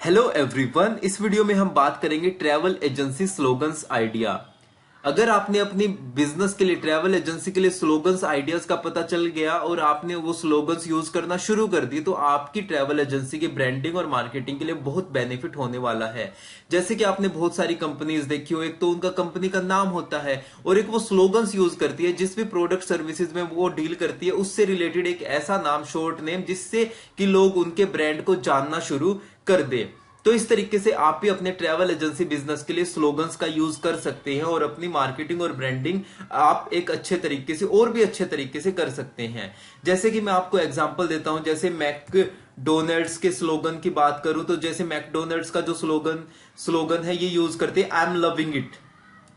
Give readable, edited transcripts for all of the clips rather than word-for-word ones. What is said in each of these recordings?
Hello everyone, इस video में हम बात करेंगे ट्रैवल एजेंसी स्लोगन्स आइडिया। अगर आपने अपनी बिजनेस के लिए ट्रैवल एजेंसी के लिए स्लोगन्स आइडियाज का पता चल गया और आपने वो स्लोगन्स यूज करना शुरू कर दी तो आपकी ट्रैवल एजेंसी की ब्रांडिंग और मार्केटिंग के लिए बहुत बेनिफिट होने वाला है। जैसे कि आपने बहुत सारी कंपनीज देखी हो, एक तो उनका कंपनी का नाम होता है और एक वो स्लोगन्स यूज करती है। जिस भी प्रोडक्ट सर्विसेज में वो डील करती है उससे रिलेटेड एक ऐसा नाम, शॉर्ट नेम, जिससे कि लोग उनके ब्रांड को जानना शुरू कर दे। तो इस तरीके से आप भी अपने ट्रैवल एजेंसी बिजनेस के लिए स्लोगन्स का यूज कर सकते हैं और अपनी मार्केटिंग और ब्रांडिंग आप एक अच्छे तरीके से और भी अच्छे तरीके से कर सकते हैं। जैसे कि मैं आपको एग्जांपल देता हूं, जैसे मैकडोनल्ड्स के स्लोगन की बात करूं तो जैसे मैकडोनल्ड्स का जो स्लोगन है ये यूज करते हैं, आई एम लविंग इट।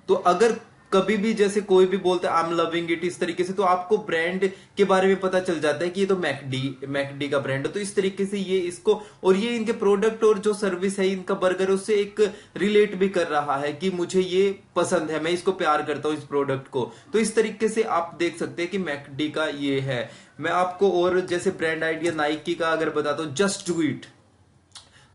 तो अगर कभी भी जैसे कोई भी बोलता है आई एम लविंग इट इस तरीके से, तो आपको ब्रांड के बारे में पता चल जाता है कि ये तो मैकडी का ब्रांड है। तो इस तरीके से ये इसको और ये इनके प्रोडक्ट और जो सर्विस है इनका बर्गर, उससे एक रिलेट भी कर रहा है कि मुझे ये पसंद है, मैं इसको प्यार करता हूं इस प्रोडक्ट को। तो इस तरीके से आप देख सकते हैं कि मैकडी का ये है। मैं आपको और जैसे ब्रांड आइडिया नाइकी का अगर बताता हूं, जस्ट डू इट।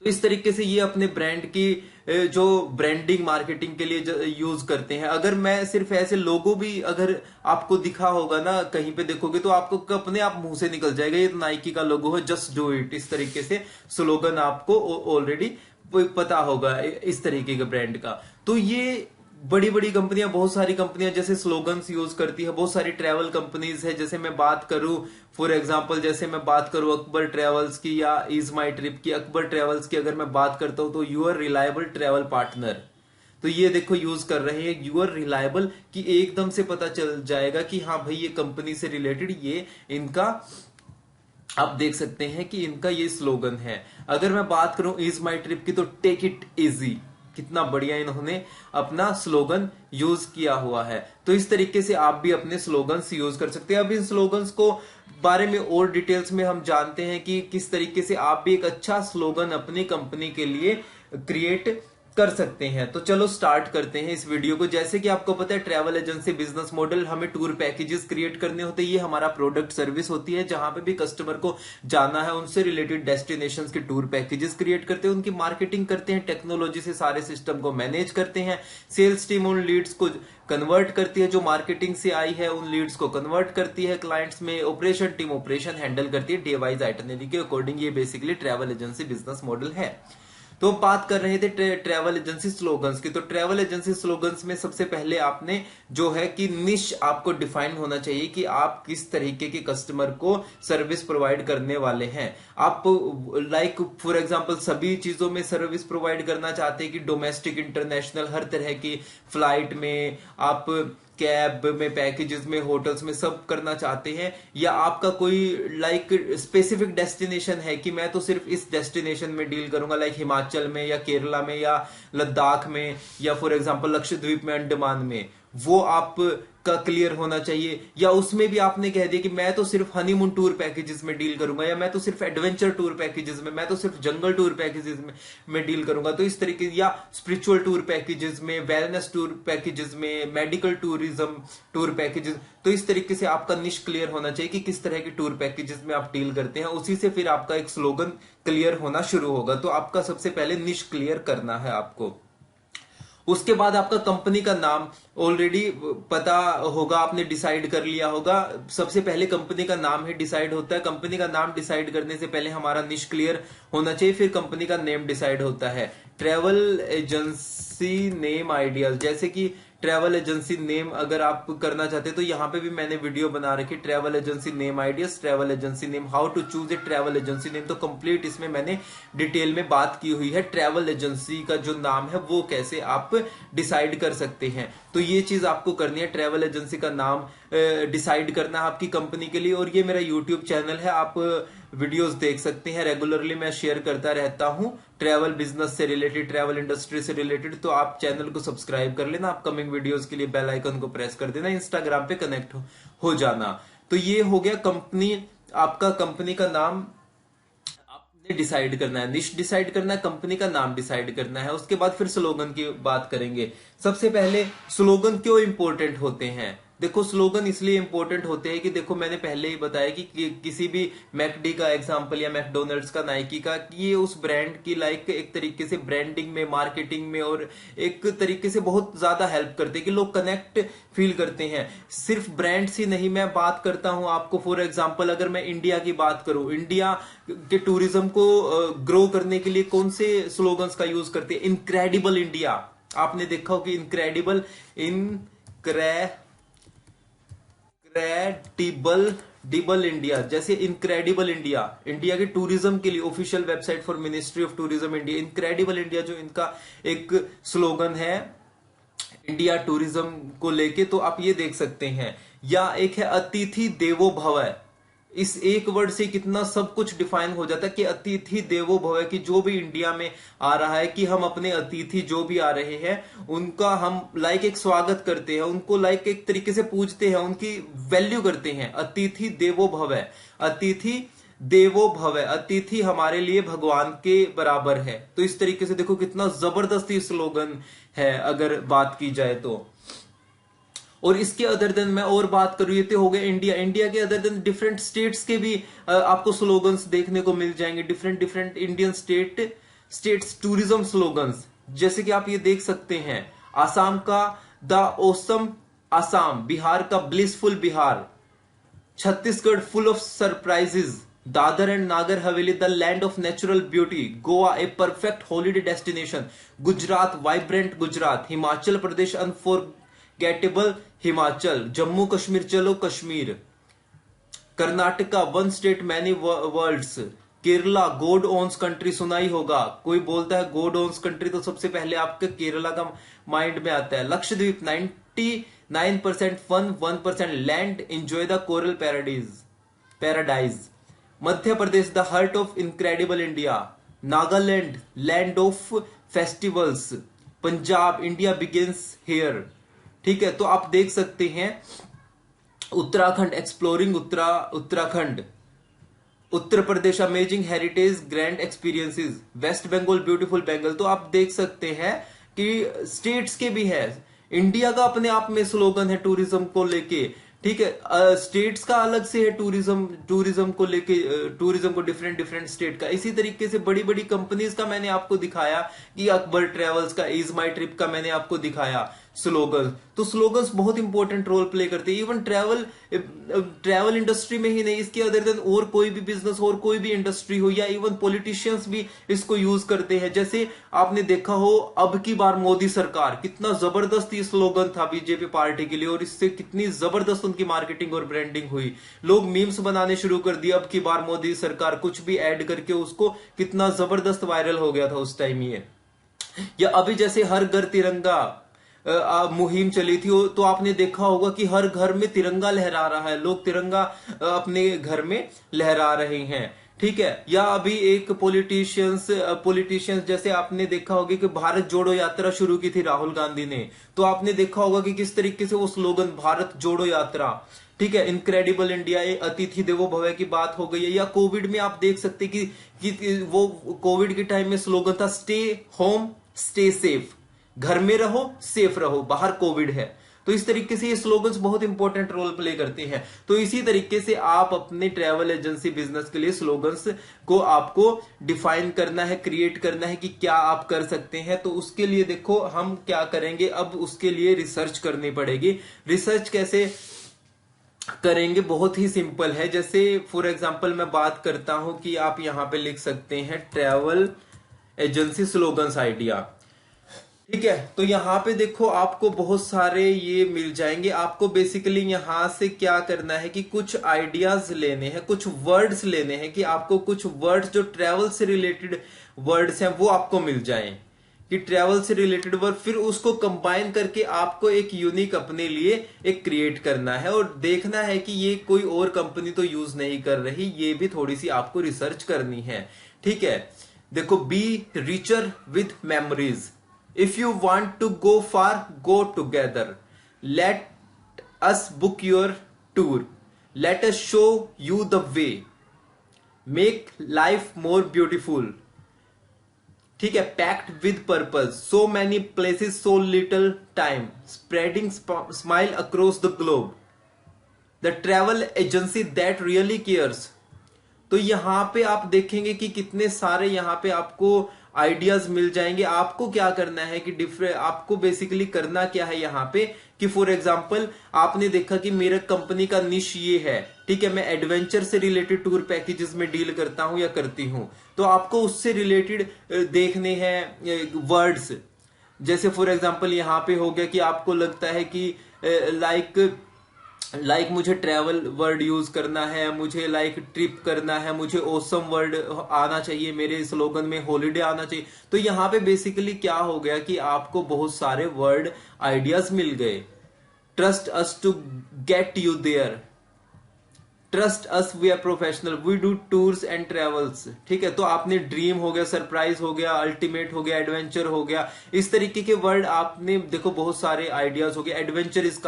तो इस तरीके से ये अपने ब्रांड की जो ब्रांडिंग मार्केटिंग के लिए यूज करते हैं। अगर मैं सिर्फ ऐसे लोगो भी अगर आपको दिखा होगा ना, कहीं पे देखोगे तो आपको अपने आप मुंह से निकल जाएगा ये तो नाइकी का लोगो है, जस्ट डू इट। इस तरीके से स्लोगन आपको ऑलरेडी पता होगा इस तरीके के ब्रांड का। तो ये बड़ी बड़ी कंपनियां, बहुत सारी कंपनियां जैसे स्लोगन्स यूज करती है। बहुत सारी ट्रैवल कंपनीज है, जैसे मैं बात करूं फॉर एग्जांपल, जैसे मैं बात करूं अकबर ट्रेवल्स की या इज माई ट्रिप की। अकबर ट्रेवल्स की अगर मैं बात करता हूं तो यूर रिलायबल ट्रेवल पार्टनर। तो ये देखो यूज कर रहे हैं यूर रिलायबल, कि एकदम से पता चल जाएगा कि हाँ भाई ये कंपनी से रिलेटेड ये इनका, आप देख सकते हैं कि इनका ये स्लोगन है। अगर मैं बात करूं इज माई ट्रिप की तो टेक इट इजी। कितना बढ़िया इन्होंने अपना स्लोगन यूज किया हुआ है। तो इस तरीके से आप भी अपने स्लोगन्स यूज कर सकते हैं। अब इन स्लोगन्स को बारे में और डिटेल्स में हम जानते हैं कि किस तरीके से आप भी एक अच्छा स्लोगन अपनी कंपनी के लिए क्रिएट कर सकते हैं। तो चलो स्टार्ट करते हैं इस वीडियो को। जैसे कि आपको पता है ट्रैवल एजेंसी बिजनेस मॉडल, हमें टूर पैकेजेस क्रिएट करने होते हैं। ये हमारा प्रोडक्ट सर्विस होती है, जहां पे भी कस्टमर को जाना है उनसे रिलेटेड डेस्टिनेशंस के टूर पैकेजेस क्रिएट करते हैं, उनकी मार्केटिंग करते हैं, टेक्नोलॉजी से सारे सिस्टम को मैनेज करते हैं। सेल्स टीम उन लीड्स को कन्वर्ट करती है, जो मार्केटिंग से आई है उन लीड्स को कन्वर्ट करती है क्लाइंट्स में। ऑपरेशन टीम ऑपरेशन हैंडल करती है डे वाइज आइटनरी के अकॉर्डिंग। ये basically travel agency business model है। तो बात कर रहे थे ट्रैवल एजेंसी स्लोगन्स की। तो ट्रैवल एजेंसी स्लोगन्स में सबसे पहले आपने जो है कि निश आपको डिफाइन होना चाहिए कि आप किस तरीके के कस्टमर को सर्विस प्रोवाइड करने वाले हैं। आप लाइक फॉर एग्जांपल सभी चीजों में सर्विस प्रोवाइड करना चाहते हैं कि डोमेस्टिक, इंटरनेशनल, हर तरह की फ्लाइट में, आप कैब में, पैकेजेस में, होटल्स में सब करना चाहते हैं, या आपका कोई लाइक स्पेसिफिक डेस्टिनेशन है कि मैं तो सिर्फ इस डेस्टिनेशन में डील करूंगा, लाइक हिमाचल में या केरला में या लद्दाख में या फॉर एग्जांपल लक्षद्वीप में, अंडमान में, वो आप का क्लियर होना चाहिए। या उसमें भी आपने कह दिया कि मैं तो सिर्फ हनीमून टूर पैकेजेस में डील करूंगा, या मैं तो सिर्फ एडवेंचर टूर पैकेजेस में, मैं तो सिर्फ जंगल टूर पैकेजेस में डील करूंगा। तो इस तरीके, या स्पिरिचुअल टूर पैकेजेस में, वेलनेस टूर पैकेजेस में, मेडिकल टूरिज्म टूर पैकेजेस। तो इस तरीके से आपका निश क्लियर होना चाहिए कि किस तरह के टूर पैकेजेस में आप डील करते हैं। उसी से फिर आपका एक स्लोगन क्लियर होना शुरू होगा। तो आपका सबसे पहले निश क्लियर करना है आपको। उसके बाद आपका कंपनी का नाम ऑलरेडी पता होगा, आपने डिसाइड कर लिया होगा। सबसे पहले कंपनी का नाम ही डिसाइड होता है। कंपनी का नाम डिसाइड करने से पहले हमारा निश क्लियर होना चाहिए, फिर कंपनी का नेम डिसाइड होता है। ट्रैवल एजेंसी नेम आइडियाज, जैसे कि ट्रैवल एजेंसी नेम अगर आप करना चाहते हैं तो यहां पे भी मैंने वीडियो बना रखी, travel agency name ideas, travel agency name, how to choose a travel agency name. तो कंप्लीट इसमें मैंने डिटेल में बात की हुई है। ट्रैवल एजेंसी का जो नाम है वो कैसे आप डिसाइड कर सकते हैं, तो ये चीज आपको करनी है। ट्रैवल एजेंसी का नाम डिसाइड करना है आपकी कंपनी के लिए। और ये मेरा यूट्यूब चैनल है, आप वीडियोस देख सकते हैं। रेगुलरली मैं शेयर करता रहता हूं ट्रैवल बिजनेस से रिलेटेड, ट्रैवल इंडस्ट्री से रिलेटेड। तो आप चैनल को सब्सक्राइब कर लेना, अपकमिंग वीडियोस के लिए बेल आइकन को प्रेस कर देना, इंस्टाग्राम पे कनेक्ट हो जाना। तो ये हो गया कंपनी, आपका कंपनी का नाम आपने डिसाइड करना है, निश डिसाइड करना है, कंपनी का नाम डिसाइड करना है। उसके बाद फिर स्लोगन की बात करेंगे। सबसे पहले स्लोगन क्यों इंपॉर्टेंट होते हैं, देखो स्लोगन इसलिए इंपॉर्टेंट होते हैं कि देखो मैंने पहले ही बताया कि किसी भी मैकडी का एग्जांपल या मैकडोनल्ड्स का, नाइकी का, कि ये उस ब्रांड की लाइक एक तरीके से ब्रांडिंग में, मार्केटिंग में और एक तरीके से बहुत ज्यादा हेल्प करते हैं कि लोग कनेक्ट फील करते हैं। सिर्फ ब्रांड्स ही नहीं, मैं बात करता हूं आपको फॉर एग्जाम्पल, अगर मैं इंडिया की बात करूं, इंडिया के टूरिज्म को ग्रो करने के लिए कौन से स्लोगन्स का यूज करते हैं? इनक्रेडिबल इंडिया, आपने देखा हो कि इनक्रेडिबल डिबल इंडिया, जैसे इनक्रेडिबल इंडिया, इंडिया के टूरिज्म के लिए official website for ministry of tourism India, incredible India जो इनका एक स्लोगन है इंडिया टूरिज्म को लेके, तो आप ये देख सकते हैं। या एक है अतिथि देवो भव, इस एक वर्ड से कितना सब कुछ डिफाइन हो जाता है कि अतिथि देवो भव, कि जो भी इंडिया में आ रहा है, कि हम अपने अतिथि जो भी आ रहे हैं उनका हम लाइक एक स्वागत करते हैं, उनको लाइक एक तरीके से पूजते हैं, उनकी वैल्यू करते हैं। अतिथि देवो भव, अतिथि देवो भव, अतिथि हमारे लिए भगवान के बराबर है। तो इस तरीके से देखो कितना जबरदस्त स्लोगन है अगर बात की जाए तो। और इसके अदर देन मैं और बात करूं, ये तो हो गया इंडिया, इंडिया के अदर देन डिफरेंट स्टेट्स के भी आपको स्लोगन्स देखने को मिल जाएंगे, different Indian states tourism slogans, जैसे कि आप ये देख सकते हैं आसाम का द ओसम आसाम, बिहार का blissful Bihar, Chhattisgarh full of surprises, Dadra and Nagar Haveli the land of natural beauty, Goa a perfect holiday destination, Gujarat vibrant Gujarat, Himachal Pradesh unforgettable Himachal, Jammu Kashmir चलो Kashmir, Karnataka one state many worlds, Kerala God owns country, सुना ही होगा, कोई बोलता है गॉड ओन्स कंट्री तो सबसे पहले आपके केरला का माइंड में आता है। Lakshadweep 99% fun 1% land, enjoy the coral paradise, Madhya Pradesh the heart of incredible India, Nagaland land of festivals, Punjab India begins here. ठीक है, तो आप देख सकते हैं Uttarakhand exploring Uttarakhand, Uttar Pradesh amazing heritage grand experiences, West Bengal beautiful Bengal. तो आप देख सकते हैं कि स्टेट्स के भी है, इंडिया का अपने आप में स्लोगन है टूरिज्म को लेके। ठीक है, स्टेट्स का अलग से है टूरिज्म को लेके, टूरिज्म को डिफरेंट स्टेट का। इसी तरीके से बड़ी बड़ी कंपनीज का मैंने आपको दिखाया कि अकबर ट्रेवल्स का, इज माई ट्रिप का मैंने आपको दिखाया स्लोगन। तो स्लोगन्स बहुत इंपॉर्टेंट रोल प्ले करते हैं, इवन ट्रैवल इंडस्ट्री में ही नहीं, इसके अदर देन और कोई भी बिजनेस और कोई भी इंडस्ट्री हो, या इवन पॉलिटिशियंस भी इसको यूज करते हैं। जैसे आपने देखा हो अब की बार मोदी सरकार, कितना जबरदस्त ये स्लोगन था बीजेपी पार्टी के लिए, और इससे कितनी जबरदस्त उनकी मार्केटिंग और ब्रांडिंग हुई। लोग मीम्स बनाने शुरू कर दिए अब की बार मोदी सरकार, कुछ भी ऐड करके उसको कितना जबरदस्त वायरल हो गया था उस टाइम ये। या अभी जैसे हर घर तिरंगा मुहिम चली थी, तो आपने देखा होगा कि हर घर में तिरंगा लहरा रहा है, लोग तिरंगा अपने घर में लहरा रहे हैं। ठीक है, या अभी एक पॉलिटिशियंस जैसे आपने देखा होगा कि भारत जोड़ो यात्रा शुरू की थी राहुल गांधी ने, तो आपने देखा होगा कि किस तरीके से वो स्लोगन भारत जोड़ो यात्रा, ठीक है, इनक्रेडिबल इंडिया, अतिथि देवो भव की बात हो गई है। या कोविड में आप देख सकते कि वो कोविड के टाइम में स्लोगन था स्टे होम स्टे सेफ, घर में रहो सेफ रहो, बाहर कोविड है। तो इस तरीके से ये स्लोगन्स बहुत इंपॉर्टेंट रोल प्ले करते हैं। तो इसी तरीके से आप अपने ट्रैवल एजेंसी बिजनेस के लिए स्लोगन्स को आपको डिफाइन करना है, क्रिएट करना है कि क्या आप कर सकते हैं। तो उसके लिए देखो हम क्या करेंगे, अब उसके लिए रिसर्च करनी पड़ेगी। रिसर्च कैसे करेंगे, बहुत ही सिंपल है। जैसे फॉर एग्जांपल मैं बात करता हूं कि आप यहां पे लिख सकते हैं ट्रैवल एजेंसी स्लोगन्स आइडिया। ठीक है, तो यहां पे देखो आपको बहुत सारे ये मिल जाएंगे। आपको बेसिकली यहां से क्या करना है कि कुछ आइडियाज लेने हैं, कुछ वर्ड्स लेने हैं, कि आपको कुछ वर्ड्स जो ट्रैवल से रिलेटेड वर्ड्स हैं वो आपको मिल जाएं, कि ट्रैवल से रिलेटेड वर्ड, फिर उसको कंबाइन करके आपको एक यूनिक अपने लिए एक क्रिएट करना है, और देखना है कि ये कोई और कंपनी तो यूज नहीं कर रही, ये भी थोड़ी सी आपको रिसर्च करनी है। ठीक है, देखो be richer with memories, if you want to go far go together, let us book your tour, let us show you the way, make life more beautiful। ठीक है, packed with purpose, so many places, so little time, spreading smile across the globe, the travel agency that really cares. तो यहां पे आप देखेंगे कि कितने सारे यहां पे आपको आइडियाज मिल जाएंगे। आपको क्या करना है कि डिफरेंट, आपको बेसिकली करना क्या है यहां पे कि फॉर एग्जांपल आपने देखा कि मेरा कंपनी का निश ये है, ठीक है, मैं एडवेंचर से रिलेटेड टूर पैकेजेस में डील करता हूं या करती हूं, तो आपको उससे रिलेटेड देखने हैं वर्ड्स। जैसे फॉर एग्जांपल यहां पे हो गया कि आपको लगता है कि लाइक मुझे ट्रैवल वर्ड यूज करना है, मुझे लाइक ट्रिप करना है, मुझे ओसम वर्ड आना चाहिए, मेरे स्लोगन में हॉलीडे आना चाहिए। तो यहां पे बेसिकली क्या हो गया कि आपको बहुत सारे वर्ड आइडियाज मिल गए। Trust us to get you there, trust us we are professional, we do tours and travels, ठीक है। तो आपने ड्रीम हो गया, सरप्राइज हो गया, अल्टीमेट हो गया, एडवेंचर हो गया, इस तरीके के वर्ड आपने देखो बहुत सारे आइडियाज हो गए। एडवेंचर इज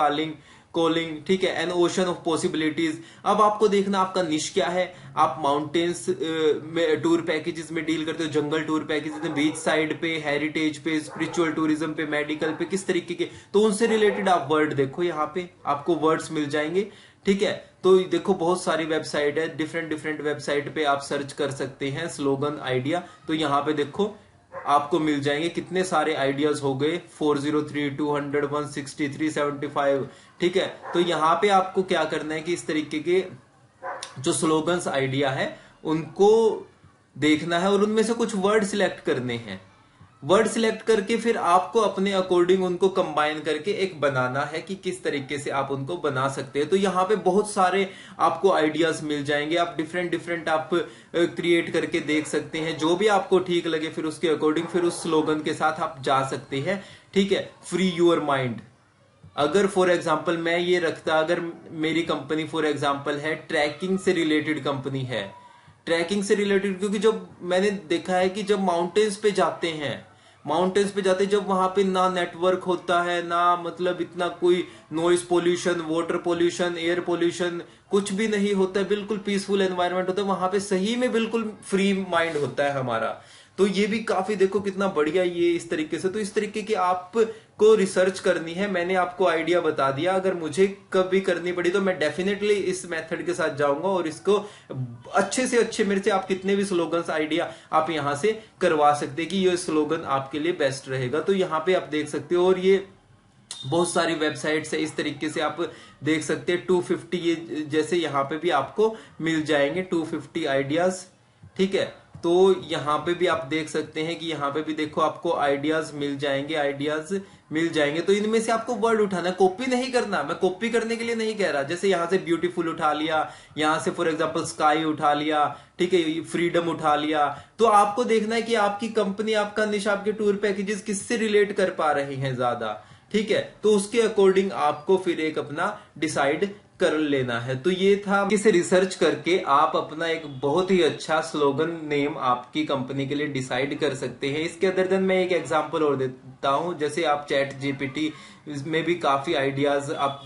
कॉलिंग, ठीक है, एन ओशन ऑफ पॉसिबिलिटीज। अब आपको देखना आपका निश क्या है। आप माउंटेन्स में टूर पैकेजेस में डील करते हो, जंगल टूर पैकेजेस में, बीच साइड पे, हेरिटेज पे, स्पिरिचुअल टूरिज्म पे, मेडिकल पे, किस तरीके के, तो उनसे रिलेटेड आप वर्ड देखो, यहाँ पे आपको वर्ड्स मिल जाएंगे, ठीक है। तो देखो बहुत सारी वेबसाइट है, डिफरेंट डिफरेंट वेबसाइट पे आप सर्च कर सकते हैं स्लोगन आइडिया। तो यहाँ पे देखो आपको मिल जाएंगे कितने सारे आइडियाज हो गए, 403, 200, 163, 75, ठीक है। तो यहाँ पे आपको क्या करना है कि इस तरीके के जो स्लोगन्स आइडिया है उनको देखना है और उनमें से कुछ वर्ड सिलेक्ट करने हैं। वर्ड सिलेक्ट करके फिर आपको अपने अकॉर्डिंग उनको कंबाइन करके एक बनाना है कि किस तरीके से आप उनको बना सकते हैं। तो यहाँ पे बहुत सारे आपको आइडियाज मिल जाएंगे, आप डिफरेंट डिफरेंट आप क्रिएट करके देख सकते हैं, जो भी आपको ठीक लगे फिर उसके अकॉर्डिंग फिर उस स्लोगन के साथ आप जा सकते हैं, ठीक है। फ्री योर माइंड, अगर फॉर एग्जाम्पल मैं ये रखता, अगर मेरी कंपनी फॉर एग्जाम्पल है ट्रैकिंग से रिलेटेड कंपनी है, ट्रैकिंग से रिलेटेड, क्योंकि जब मैंने देखा है कि जब माउंटेन्स पे जाते हैं, जब वहां पे ना नेटवर्क होता है, ना मतलब इतना कोई noise pollution, water pollution, air pollution, कुछ भी नहीं होता है, बिल्कुल पीसफुल एनवायरनमेंट होता है वहां पे, सही में बिल्कुल फ्री माइंड होता है हमारा। तो ये भी काफी देखो कितना बढ़िया ये इस तरीके से। तो इस तरीके की आपको रिसर्च करनी है, मैंने आपको आइडिया बता दिया। अगर मुझे कभी करनी पड़ी तो मैं डेफिनेटली इस मेथड के साथ जाऊंगा और इसको अच्छे से अच्छे, मेरे से आप कितने भी स्लोगन्स आइडिया आप यहां से करवा सकते हैं कि ये स्लोगन आपके लिए बेस्ट रहेगा। तो यहाँ पे आप देख सकते हो, और ये बहुत सारी वेबसाइट्स है, इस तरीके से आप देख सकते हैं। 250 ये जैसे यहाँ पे भी आपको मिल जाएंगे 250 आइडियाज, ठीक है। तो यहाँ पे भी आप देख सकते हैं कि यहाँ पे भी देखो आपको आइडियाज मिल जाएंगे। तो इनमें से आपको वर्ड उठाना, कॉपी नहीं करना, मैं कॉपी करने के लिए नहीं कह रहा। जैसे यहाँ से ब्यूटीफुल उठा लिया, यहाँ से फॉर एग्जांपल स्काई उठा लिया, ठीक है, फ्रीडम उठा लिया। तो आपको देखना है कि आपकी कंपनी, आपका निश, आपके टूर पैकेजेस किससे रिलेट कर पा रहे हैं ज्यादा, ठीक है। तो उसके अकॉर्डिंग आपको फिर एक अपना डिसाइड कर लेना है। तो ये था, इसे रिसर्च करके आप अपना एक बहुत ही अच्छा स्लोगन नेम आपकी कंपनी के लिए डिसाइड कर सकते हैं। इसके अदर देन मैं एक एग्जांपल और देता हूं, जैसे आप चैट जीपीटी में भी काफी आइडियाज आप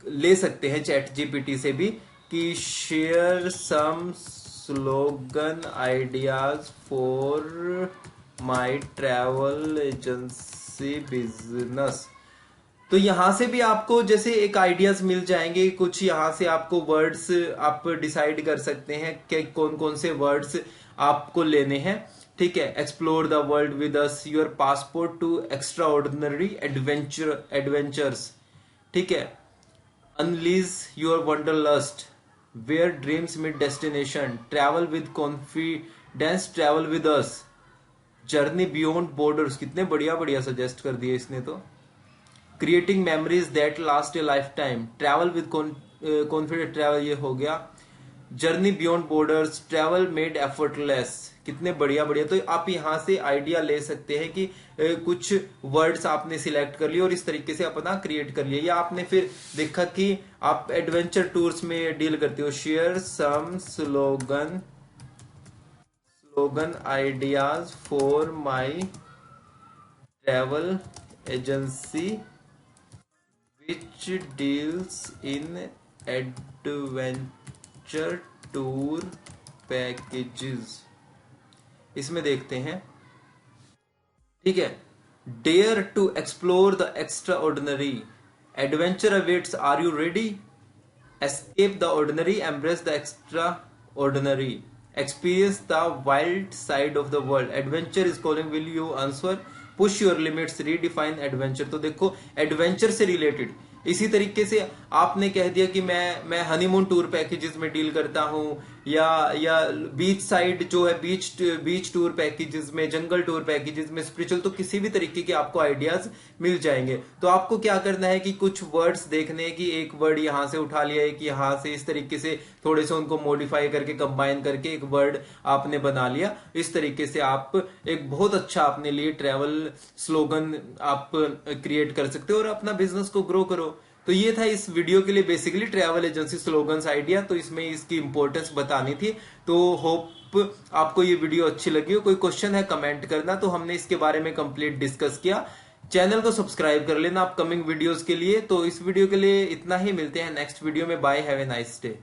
ले सकते हैं चैट जीपीटी से भी, कि share some slogan ideas for my travel agency business. तो यहां से भी आपको जैसे एक आइडियाज मिल जाएंगे कुछ, यहां से आपको वर्ड्स आप डिसाइड कर सकते हैं कि कौन कौन से वर्ड्स आपको लेने हैं, ठीक है। Explore the world with us, your passport to extraordinary adventures, ठीक है। Unleash your wanderlust, where dreams meet destination, travel with confidence, travel with us, journey beyond borders, कितने बढ़िया बढ़िया सजेस्ट कर दिए इसने तो। Creating memories that last a lifetime, travel with confident travel, ये हो गया। Journey beyond borders, travel made effortless, कितने बढ़िया बढ़िया। तो आप यहां से आइडिया ले सकते हैं कि कुछ वर्ड्स आपने सिलेक्ट कर लिए और इस तरीके से अपना क्रिएट कर लिया। या आपने फिर देखा कि आप एडवेंचर टूर्स में डील करते हो, share some slogan ideas for my travel agency which deals in adventure tour packages। इसमें देखते हैं ठीक है। Dare to explore the extraordinary, adventure awaits, are you ready? Escape the ordinary, embrace the extraordinary, experience the wild side of the world, adventure is calling, will you answer? Push your limits, redefine adventure. तो देखो adventure से related इसी तरीके से आपने कह दिया कि मैं हनीमून टूर पैकेजेस में डील करता हूं, या बीच साइड जो है बीच टूर पैकेजेस में, जंगल टूर पैकेजेस में, स्पिरिचुअल, तो किसी भी तरीके के आपको आइडियाज मिल जाएंगे। तो आपको क्या करना है कि कुछ वर्ड्स देखने की, एक वर्ड यहां से उठा लिया, एक यहां से, इस तरीके से थोड़े से उनको मॉडिफाई करके कंबाइन करके एक वर्ड आपने बना लिया। इस तरीके से आप एक बहुत अच्छा अपने लिए ट्रैवल स्लोगन आप क्रिएट कर सकते हो और अपना बिजनेस को ग्रो करो। तो ये था इस वीडियो के लिए basically travel agency slogans idea, तो इसमें इसकी इंपॉर्टेंस बतानी थी। तो होप आपको ये वीडियो अच्छी लगी हो। कोई क्वेश्चन है कमेंट करना। तो हमने इसके बारे में कंप्लीट डिस्कस किया। चैनल को सब्सक्राइब कर लेना अपकमिंग वीडियोस के लिए। तो इस वीडियो के लिए इतना ही, मिलते हैं नेक्स्ट वीडियो में। Bye, have a nice day.